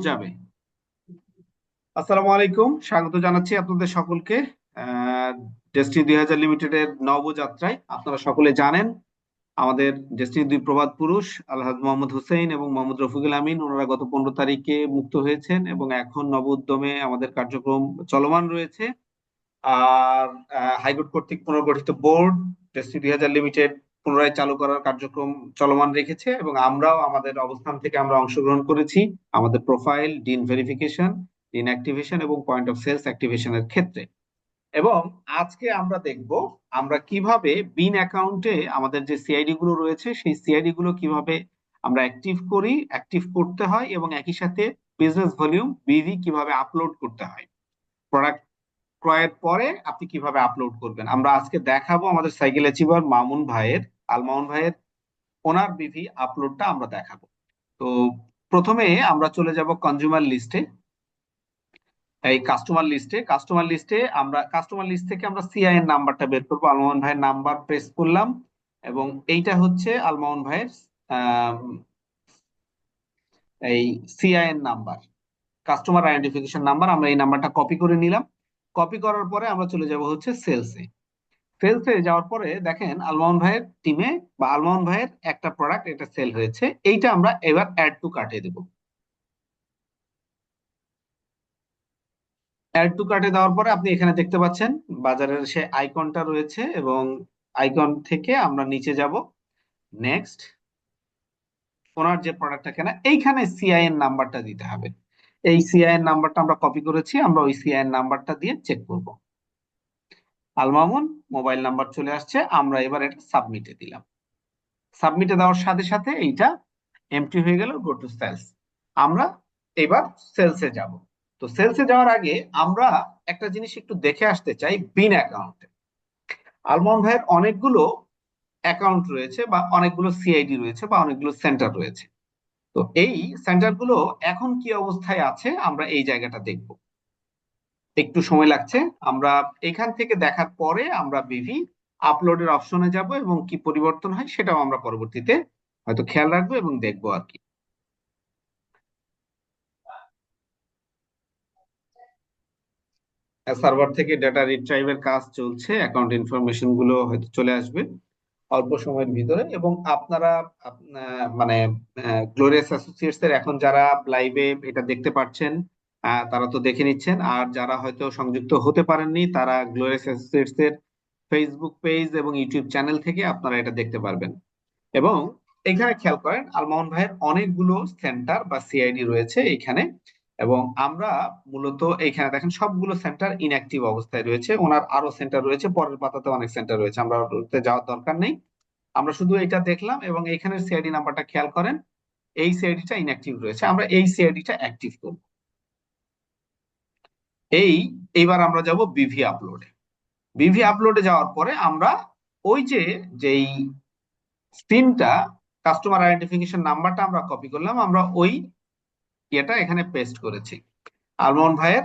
যাবে। আসসালামু আলাইকুম, স্বাগত জানাচ্ছি আপনাদের সকলকে ডেস্টিনি 2000 লিমিটেডের নবযাত্রায়। আপনারা সকলে জানেন আমাদের ডেস্টিনি দুই প্রবাদ পুরুষ আলহাজ মোহাম্মদ হুসেইন এবং মোহাম্মদ রফিকুল আমিন, ওনারা গত 15 তারিখে মুক্ত হয়েছেন এবং এখন নব উদ্যমে আমাদের কার্যক্রম চলমান রয়েছে। আর হাইকোর্ট কর্তৃক পুনর্গঠিত বোর্ড ডেস্টিনি 2000 লিমিটেড পুনরায় চালু করার কার্যক্রম চলমান রেখেছে এবং আমরাও আমাদের অবস্থান থেকে আমরা অংশগ্রহণ করেছি আমাদের profile, dean verification, dean activation এবং পয়েন্ট অফ সেলস অ্যাক্টিভেশনের ক্ষেত্রে। এবং আজকে আমরা দেখব আমরা কিভাবে বিন অ্যাকাউন্টে আমাদের যে সিআইডি গুলো রয়েছে সেই সিআইডি গুলো কিভাবে আমরা অ্যাক্টিভ করতে হয় এবং একই সাথে বিজনেস ভলিউম বিভি কিভাবে আপলোড করতে হয়। প্রোডাক্ট ক্রয়ের পরে আপনি কিভাবে আপলোড করবেন আমরা আজকে দেখাবো আমাদের সাইকেল অ্যাচিভার মামুন ভাইয়ের, মামুন ভাইয়ের ওনার বিভি আপলোডটা আমরা দেখাবো। তো প্রথমে আমরা চলে যাব কনজিউমার লিস্টে। এই কাস্টমার লিস্টে আমরা কাস্টমার লিস্ট থেকে আমরা সিআইএন নাম্বারটা বের করবো। আলমামুন ভাইয়ের নাম্বার প্রেস করলাম এবং এইটা হচ্ছে আলমামুন ভাইয়ের আহ, এই cin number, customer identification number. আমরা এই নাম্বারটা কপি করে নিলাম। কপি করার পরে আমরা চলে যাব হচ্ছে সেলসে। সেলসে যাওয়ার পরে দেখেন আলমামুন ভাইয়ের টিমে বা আলমামুন ভাইয়ের একটা প্রোডাক্ট এটা সেল হয়েছে, এইটা আমরা এবার অ্যাড টু কার্টে দেব। অ্যাড টু কার্টে দেওয়ার পরে আপনি এখানে দেখতে পাচ্ছেন বাজারের সে আইকনটা রয়েছে এবং আইকন থেকে আমরা নিচে যাব। নেক্সট, ওনার যে প্রোডাক্টটা কেনা এইখানে সিআইএন নাম্বারটা দিতে হবে। এই সিআইএন নাম্বারটা আমরা কপি করেছি, আমরা ওই সিআইএন নাম্বারটা দিয়ে চেক করব। আলমামুন মোবাইল নাম্বার চলে আসছে, আমরা এবার এটা সাবমিটে দিলাম। সাবমিটে দেওয়ার সাথে সাথে এইটা এমটি হয়ে গেল, গো টু সেলস। আমরা এবার সেলসে যাব। তো সেলসে যাওয়ার আগে আমরা একটা জিনিস একটু দেখে আসতে চাই বিন অ্যাকাউন্টে। আলমন ভাইয়ের অনেকগুলো অ্যাকাউন্ট রয়েছে বা অনেকগুলো সিআইডি রয়েছে বা অনেকগুলো সেন্টার রয়েছে। তো এই সেন্টারগুলো এখন কি অবস্থায় আছে আমরা এই জায়গাটা দেখব। একটু সময় লাগছে, আমরা এখান থেকে দেখার পরে আমরা বিভি আপলোডের অপশনে যাব এবং কি পরিবর্তন হয় সেটাও আমরা পরবর্তীতে হয়তো খেয়াল রাখবো এবং দেখবো আর কি। সার্ভার থেকে ডেটা রিট্রাইভের কাজ চলছে, অ্যাকাউন্ট ইনফরমেশন গুলো হয়তো চলে আসবে অল্প সময়ের ভিতরে। এবং আপনারা মানে গ্লোরিয়াস অ্যাসোসিয়েটস এর এখন যারা লাইভে এটা দেখতে পাচ্ছেন তারা তো দেখে নিচ্ছেন, আর যারা হয়তো সংযুক্ত হতে পারেননি তারা গ্লোরিয়াস অ্যাসোসিয়েটস এর ফেসবুক পেজ এবং ইউটিউব চ্যানেল থেকে আপনারা এটা দেখতে পারবেন। এবং এখানে খেয়াল করেন আলমাউন ভাইয়ের অনেকগুলো সেন্টার বা সিআইডি রয়েছে এখানে। এবং আমরা মূলত এখানে দেখেন সবগুলো সেন্টার ইনঅ্যাক্টিভ অবস্থায় রয়েছে, ওনার আরো সেন্টার রয়েছে, পরের পাতাতে অনেক সেন্টার রয়েছে, আমরা ওতে যাওয়ার দরকার নেই। আমরা শুধু এটা দেখলাম এবং এইখানের সিআইডি নাম্বারটা খেয়াল করেন, এই সিআইডিটা ইনঅ্যাক্টিভ রয়েছে, আমরা এই সিআইডিটা অ্যাক্টিভ করব। এই এইবার আমরা যাব বিভি আপলোডে। বিভি আপলোডে যাওয়ার পরে আমরা ওই যে যেই পিনটা, কাস্টমার আইডেন্টিফিকেশন নাম্বারটা আমরা কপি করলাম, আমরা ওই ইয়েটা এখানে পেস্ট করেছি। আলমন ভাইয়ের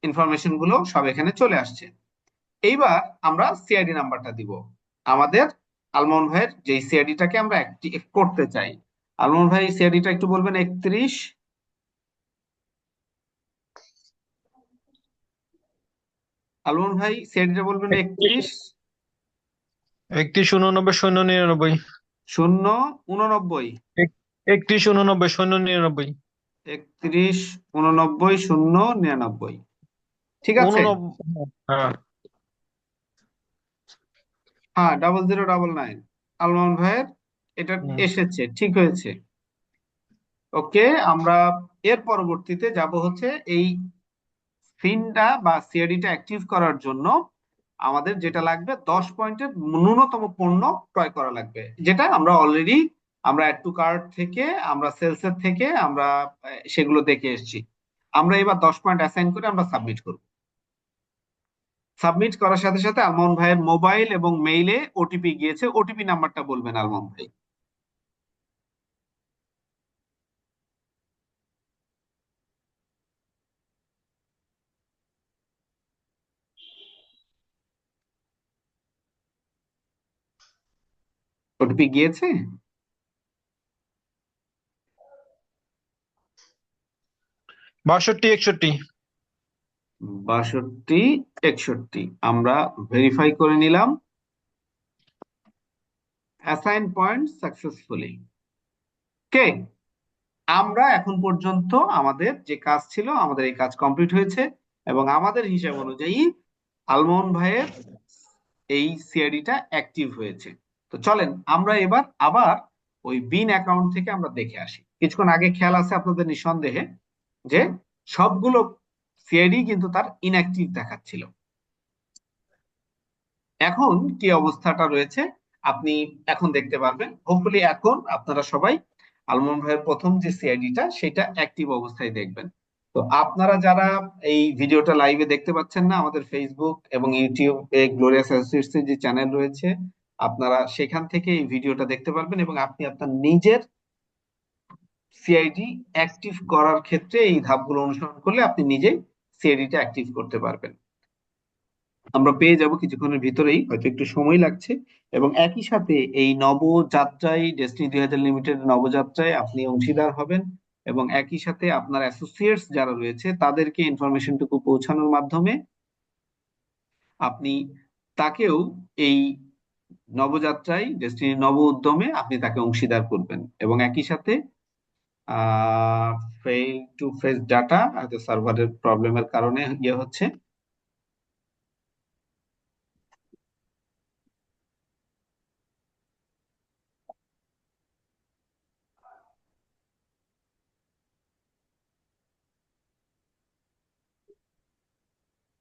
ইনফরমেশন গুলো সব এখানে চলে আসছে। এইবার আমরা সিআইডি নাম্বারটা দিব আমাদের আলমন ভাইয়ের যে সিআইডিটাকে আমরা অ্যাক্টিভ করতে চাই। আলমন ভাই সিআইডিটা একটু বলবেন। 31, আলমন ভাই সিআইডিটা বলবেন। 31 31 89 0 99 089, 31 89 0 99 31 89 0 99। ঠিক আছে। 89। হ্যাঁ। হ্যাঁ, 0099 আলমন ভাইয়ের এটা হুম। এসেছে, ঠিক হয়েছে। ওকে, আমরা এর পরবর্তীতে যাব হচ্ছে এই সিনটা বা সিআইডিটা অ্যাক্টিভ করার জন্য আমাদের যেটা লাগবে 10 পয়েন্টের ন্যূনতম পণ্য ক্রয় করা লাগবে, যেটা আমরা অলরেডি আমরা অ্যাড টু কার্ট থেকে আমরা সেলসের থেকে আমরা সেগুলো দেখে এসেছি। আমরা এবার 10 পয়েন্ট অ্যাসাইন করে আমরা সাবমিট করব। সাবমিট করার সাথে সাথে আলমন ভাইয়ের মোবাইল এবং মেইলে ওটিপি গিয়েছে, ওটিপি নাম্বারটা বলবেন আলমন ভাই। ওটিপি গিয়েছে? 62 61। 62 61 আমরা ভেরিফাই করে নিলাম। Assign point successfully. কে আমরা এখন পর্যন্ত আমাদের যে কাজ ছিল, আমাদের এই কাজ কমপ্লিট হয়েছে এবং আমাদের হিসাব অনুযায়ী আলমোহন ভাইয়ের এই সিআইডিটা অ্যাক্টিভ হয়েছে। তো চলেন আমরা এবার আবার ওই বিন অ্যাকাউন্ট থেকে আমরা দেখে আসি। কিছুক্ষণ আগে খেয়াল আছে আপনাদের নিঃসন্দেহে যে সবগুলো সিআইডি কিন্তু তার ইনঅ্যাক্টিভ দেখাচ্ছিল। এখন কি অবস্থাটা রয়েছে আপনি এখন দেখতে পারবেন। হোপফুলি এখন আপনারা সবাই আলমন ভাইয়ের প্রথম যে সিআইডিটা সেটা অ্যাক্টিভ অবস্থায় দেখবেন। তো আপনারা যারা এই ভিডিওটা লাইভে দেখতে পাচ্ছেন না, আমাদের ফেসবুক এবং ইউটিউবে গ্লোরিয়াস অ্যাসোসিয়েটস এর যে চ্যানেল রয়েছে, আপনারা সেখান থেকে এই ভিডিওটা দেখতে পারবেন এবং আপনি আপনার নিজের সিআইডি অ্যাক্টিভ করার ক্ষেত্রে এই ধাপগুলো অনুসরণ করলে আপনি নিজেই সিআইডিটা অ্যাক্টিভ করতে পারবেন। আমরা পেয়ে যাব কিছুক্ষণের ভিতরেই, হয়তো একটু সময় লাগছে। এবং একই সাথে এই নবযাত্রায় ডেস্টিনি 2000 লিমিটেড নবযাত্রায় আপনি অংশীদার হবেন এবং একই সাথে আপনার অ্যাসোসিয়েটস যারা রয়েছে তাদেরকে ইনফরমেশনটুকু পৌঁছানোর মাধ্যমে আপনি তাকেও এই নবযাত্রায় ডেস্টিনি নব উদ্যমে আপনি তাকে অংশীদার করবেন। এবং একই সাথে ফেল টু ফেস ডাটা সার্ভারের প্রবলেমের কারণে ইয়ে হচ্ছে।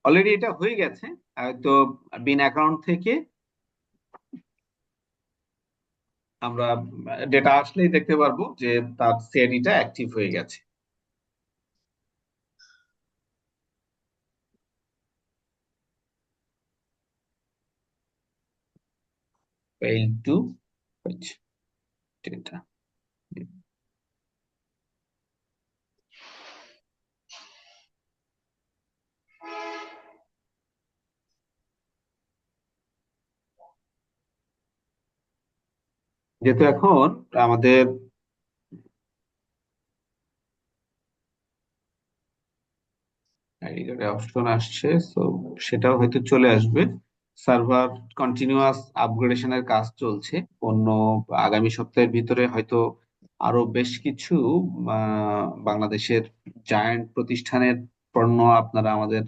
অলরেডি এটা হয়ে গেছে। তো বিন অ্যাকাউন্ট থেকে আমরা ডেটা আসলেই দেখতে পারবো যে তার সিআইডিটা অ্যাক্টিভ হয়ে গেছে। fail to fetch data। যেহেতু এখন আমাদের আইডি কার্ডে অপশন আসছে, তো সেটাও হয়তো চলে আসবে। সার্ভার কন্টিনিউয়াস আপগ্রেডেশনের কাজ চলছে। অন্য আগামী সপ্তাহের ভিতরে হয়তো আরো বেশ কিছু বাংলাদেশের জায়ান্ট প্রতিষ্ঠানের পণ্য আপনারা আমাদের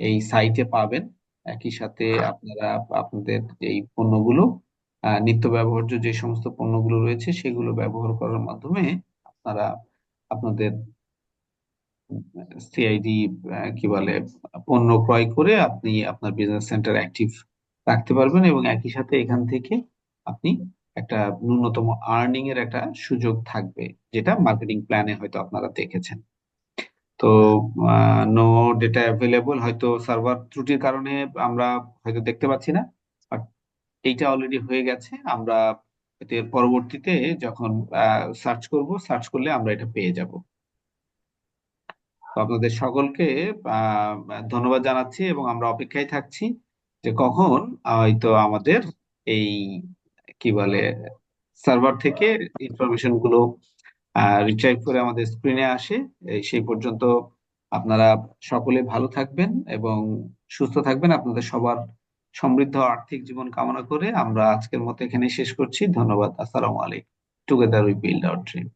এই সাইটে পাবেন। একই সাথে আপনারা আপনাদের এই পণ্যগুলো নিত্য ব্যবহার্য যে সমস্ত পণ্যগুলো রয়েছে সেগুলো ব্যবহার করার মাধ্যমে আপনারা আপনাদের সিআইডি কি বলে পণ্য ক্রয় করে আপনি আপনার বিজনেস সেন্টার অ্যাক্টিভ রাখতে পারবেন এবং একই সাথে এখান থেকে আপনি একটা ন্যূনতম আর্নিং এর একটা সুযোগ থাকবে, যেটা মার্কেটিং প্ল্যানে হয়তো আপনারা দেখেছেন। তো নো ডেটা অ্যাভেলেবল, হয়তো সার্ভার ত্রুটির কারণে আমরা হয়তো দেখতে পাচ্ছি না, বাট এইটা অলরেডি হয়ে গেছে। আমরা হয়তো এর পরবর্তীতে যখন সার্চ করলে আমরা এটা পেয়ে যাব। তো আপনাদের সকলকে আহ ধন্যবাদ জানাচ্ছি এবং আমরা অপেক্ষায় থাকছি যে কখন হয়তো আমাদের এই কি বলে সার্ভার থেকে ইনফরমেশন গুলো রিট্রাইভ করে আমাদের স্ক্রিনে আসে। সেই পর্যন্ত আপনারা সকলে ভালো থাকবেন এবং সুস্থ থাকবেন। আপনাদের সবার সমৃদ্ধ আর্থিক জীবন কামনা করে আমরা আজকের মতো এখানে শেষ করছি। ধন্যবাদ। আসসালামু আলাইকুম। Together we build our dream.